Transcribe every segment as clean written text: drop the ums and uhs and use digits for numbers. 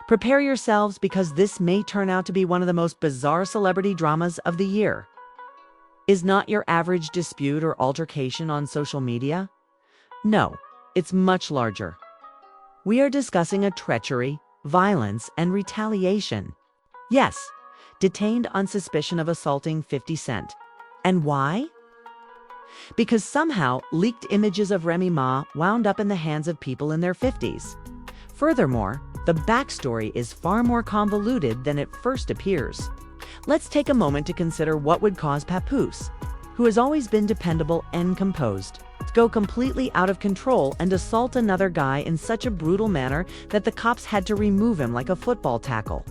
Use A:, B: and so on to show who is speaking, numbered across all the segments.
A: Prepare yourselves because this may turn out to be one of the most bizarre celebrity dramas of the year. Is not your average dispute or altercation on social media? No, it's much larger. We are discussing a treachery, violence, and retaliation. Yes, detained on suspicion of assaulting 50 Cent. And why? Because somehow leaked images of Remy Ma wound up in the hands of people in their 50s. Furthermore, the backstory is far more convoluted than it first appears. Let's take a moment to consider what would cause Papoose, who has always been dependable and composed, to go completely out of control and assault another guy in such a brutal manner that the cops had to remove him like a football tackle.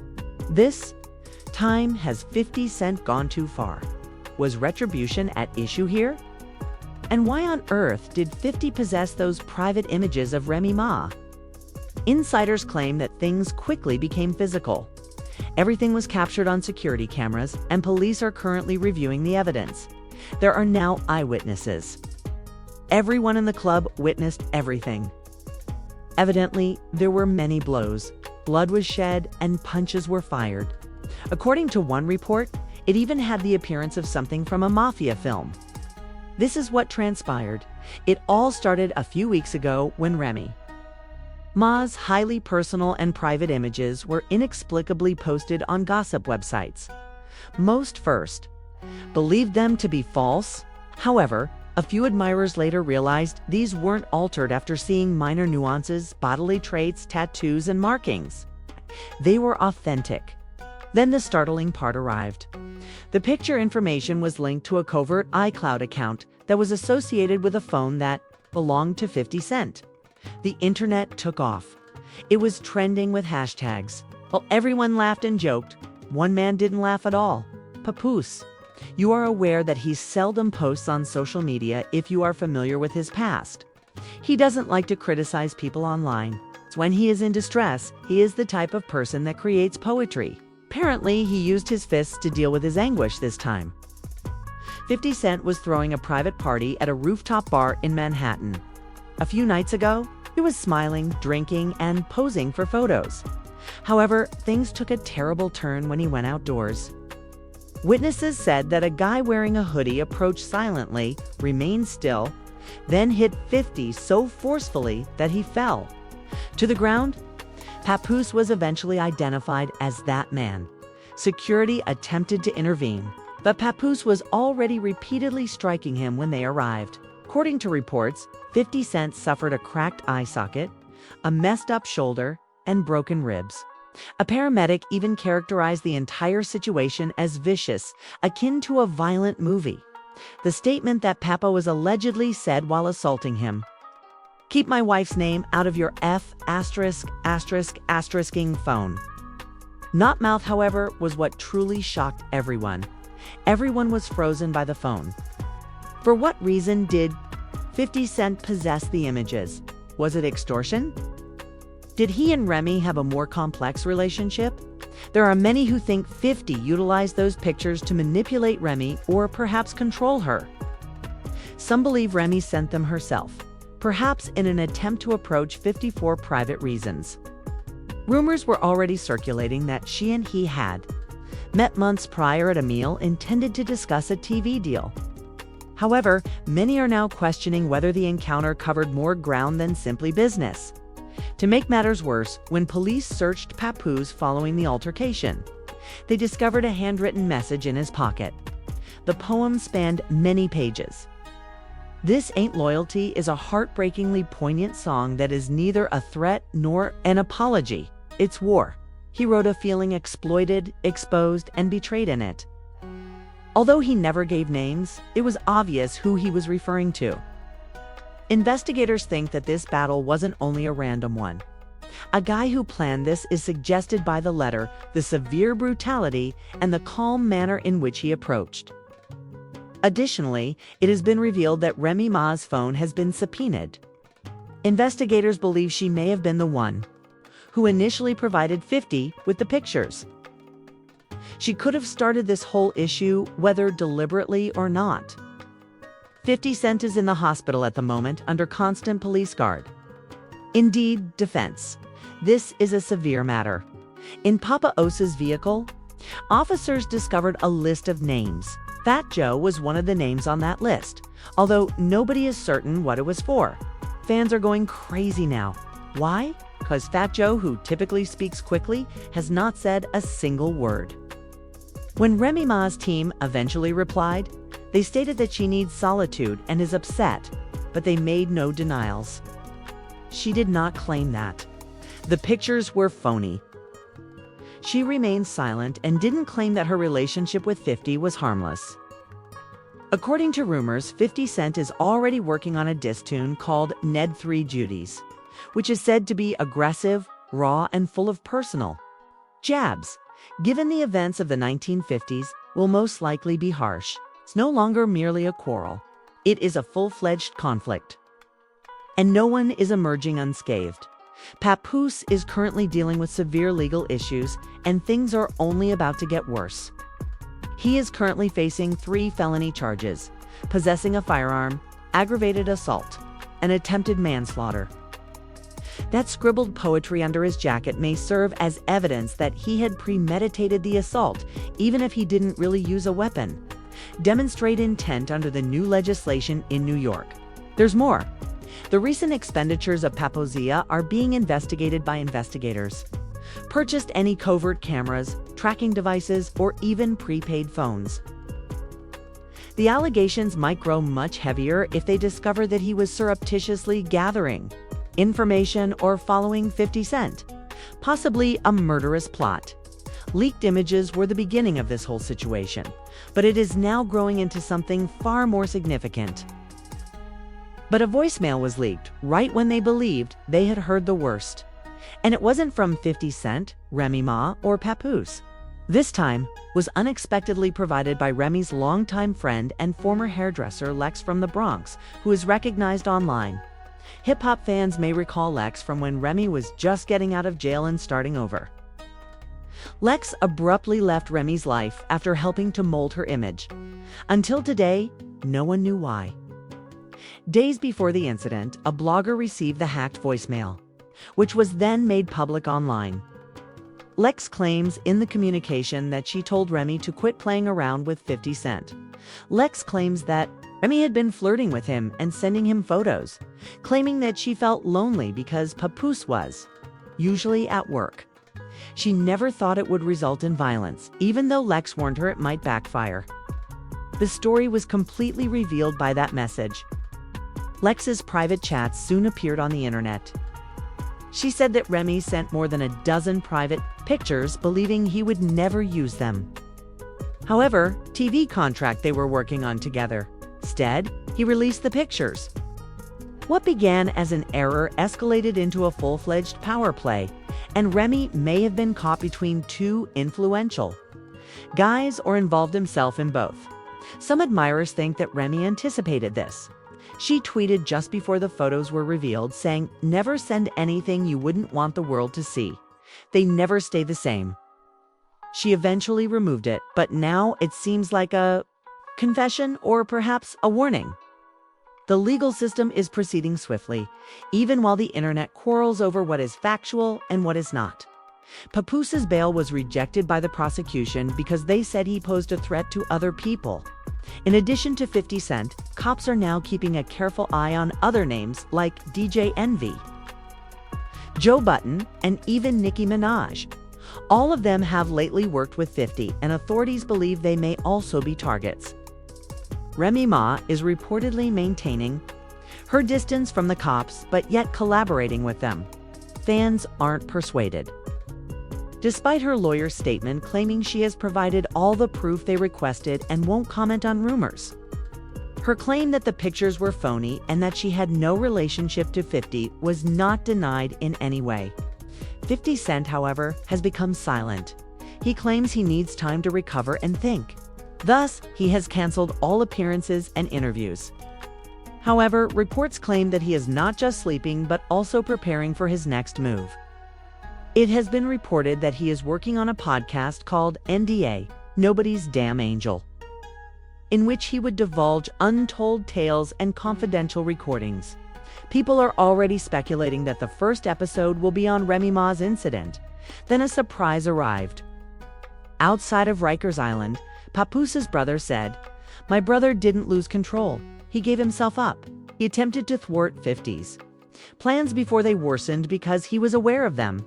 A: This time has 50 Cent gone too far. Was retribution at issue here? And why on earth did 50 possess those private images of Remy Ma? Insiders claim that things quickly became physical. Everything was captured on security cameras, and police are currently reviewing the evidence. There are now eyewitnesses. Everyone in the club witnessed everything. Evidently, there were many blows. Blood was shed and punches were fired. According to one report, it even had the appearance of something from a mafia film. This is what transpired. It all started a few weeks ago when Remy Ma's highly personal and private images were inexplicably posted on gossip websites. Most first believed them to be false. However, a few admirers later realized these weren't altered after seeing minor nuances, bodily traits, tattoos, and markings. They were authentic. Then the startling part arrived. The picture information was linked to a covert iCloud account that was associated with a phone that belonged to 50 Cent. The internet took off. It was trending with hashtags. While everyone laughed and joked, one man didn't laugh at all. Papoose. You are aware that he seldom posts on social media if you are familiar with his past. He doesn't like to criticize people online. When he is in distress, he is the type of person that creates poetry. Apparently, he used his fists to deal with his anguish this time. 50 Cent was throwing a private party at a rooftop bar in Manhattan. A few nights ago, he was smiling, drinking, and posing for photos. However, things took a terrible turn when he went outdoors. Witnesses said that a guy wearing a hoodie approached silently, remained still, then hit 50 so forcefully that he fell to the ground. Papoose was eventually identified as that man. Security attempted to intervene, but Papoose was already repeatedly striking him when they arrived. According to reports, 50 Cent suffered a cracked eye socket, a messed up shoulder, and broken ribs. A paramedic even characterized the entire situation as vicious, akin to a violent movie. The statement that Papo was allegedly said while assaulting him: "Keep my wife's name out of your *******ing phone." Not mouth, however, was what truly shocked everyone. Everyone was frozen by the phone. For what reason did 50 Cent possess the images? Was it extortion? Did he and Remy have a more complex relationship? There are many who think 50 utilized those pictures to manipulate Remy or perhaps control her. Some believe Remy sent them herself, perhaps in an attempt to approach 50 for private reasons. Rumors were already circulating that she and he had met months prior at a meal intended to discuss a TV deal. However, many are now questioning whether the encounter covered more ground than simply business. To make matters worse, when police searched Papoose following the altercation, they discovered a handwritten message in his pocket. The poem spanned many pages. "This Ain't Loyalty" is a heartbreakingly poignant song that is neither a threat nor an apology. It's war. He wrote a feeling exploited, exposed, and betrayed in it. Although he never gave names, it was obvious who he was referring to. Investigators think that this battle wasn't only a random one. A guy who planned this is suggested by the letter, the severe brutality, and the calm manner in which he approached. Additionally, it has been revealed that Remy Ma's phone has been subpoenaed. Investigators believe she may have been the one who initially provided 50 with the pictures. She could have started this whole issue, whether deliberately or not. 50 Cent is in the hospital at the moment under constant police guard. Indeed, defense. This is a severe matter. In Papoose's vehicle, officers discovered a list of names. Fat Joe was one of the names on that list, although nobody is certain what it was for. Fans are going crazy now. Why? Because Fat Joe, who typically speaks quickly, has not said a single word. When Remy Ma's team eventually replied, they stated that she needs solitude and is upset, but they made no denials. She did not claim that. The pictures were phony. She remained silent and didn't claim that her relationship with 50 was harmless. According to rumors, 50 Cent is already working on a diss tune called Ned 3 Judies, which is said to be aggressive, raw, and full of personal jabs. Given the events of the 1950s, will most likely be harsh. It's no longer merely a quarrel. It is a full-fledged conflict. And no one is emerging unscathed. Papoose is currently dealing with severe legal issues, and things are only about to get worse. He is currently facing 3 felony charges: possessing a firearm, aggravated assault, and attempted manslaughter. That scribbled poetry under his jacket may serve as evidence that he had premeditated the assault, even if he didn't really use a weapon. Demonstrate intent under the new legislation in New York. There's more. The recent expenditures of Papoose are being investigated by investigators. Purchased any covert cameras, tracking devices, or even prepaid phones. The allegations might grow much heavier if they discover that he was surreptitiously gathering information or following 50 Cent, possibly a murderous plot. Leaked images were the beginning of this whole situation, but it is now growing into something far more significant. But a voicemail was leaked right when they believed they had heard the worst. And it wasn't from 50 Cent, Remy Ma, or Papoose. This time was unexpectedly provided by Remy's longtime friend and former hairdresser Lex from the Bronx, who is recognized online. Hip-hop fans may recall Lex from when Remy was just getting out of jail and starting over. Lex abruptly left Remy's life after helping to mold her image. Until today, no one knew why. Days before the incident, a blogger received the hacked voicemail, which was then made public online. Lex claims in the communication that she told Remy to quit playing around with 50 Cent. Lex claims that Remy had been flirting with him and sending him photos, claiming that she felt lonely because Papoose was, usually at work. She never thought it would result in violence, even though Lex warned her it might backfire. The story was completely revealed by that message. Lex's private chats soon appeared on the internet. She said that Remy sent more than a dozen private pictures, believing he would never use them. However, TV contract they were working on together. Instead, he released the pictures. What began as an error escalated into a full-fledged power play, and Remy may have been caught between 2 influential guys or involved himself in both. Some admirers think that Remy anticipated this. She tweeted just before the photos were revealed, saying, "Never send anything you wouldn't want the world to see. They never stay the same." She eventually removed it, but now it seems like a confession or perhaps a warning. The legal system is proceeding swiftly, even while the internet quarrels over what is factual and what is not. Papoose's bail was rejected by the prosecution because they said he posed a threat to other people. In addition to 50 Cent, cops are now keeping a careful eye on other names like DJ Envy, Joe Budden, and even Nicki Minaj. All of them have lately worked with 50, and authorities believe they may also be targets. Remy Ma is reportedly maintaining her distance from the cops, but yet collaborating with them. Fans aren't persuaded. Despite her lawyer's statement claiming she has provided all the proof they requested and won't comment on rumors. Her claim that the pictures were phony and that she had no relationship to 50 was not denied in any way. 50 Cent, however, has become silent. He claims he needs time to recover and think. Thus, he has canceled all appearances and interviews. However, reports claim that he is not just sleeping but also preparing for his next move. It has been reported that he is working on a podcast called NDA, Nobody's Damn Angel, in which he would divulge untold tales and confidential recordings. People are already speculating that the first episode will be on Remy Ma's incident, Then a surprise arrived. Outside of Rikers Island, Papoose's brother said, "My brother didn't lose control. He gave himself up. He attempted to thwart 50's plans before they worsened because he was aware of them."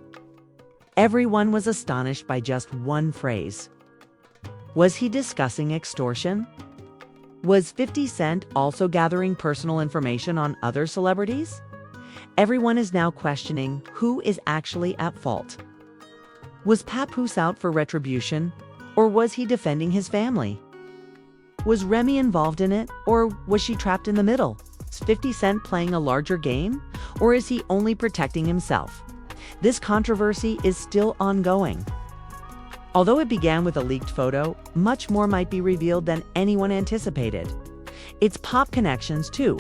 A: Everyone was astonished by just one phrase. Was he discussing extortion? Was 50 Cent also gathering personal information on other celebrities? Everyone is now questioning who is actually at fault. Was Papoose out for retribution, or was he defending his family? Was Remy involved in it, or was she trapped in the middle? Is 50 Cent playing a larger game, or is he only protecting himself? This controversy is still ongoing. Although it began with a leaked photo, much more might be revealed than anyone anticipated. It's pop connections, too.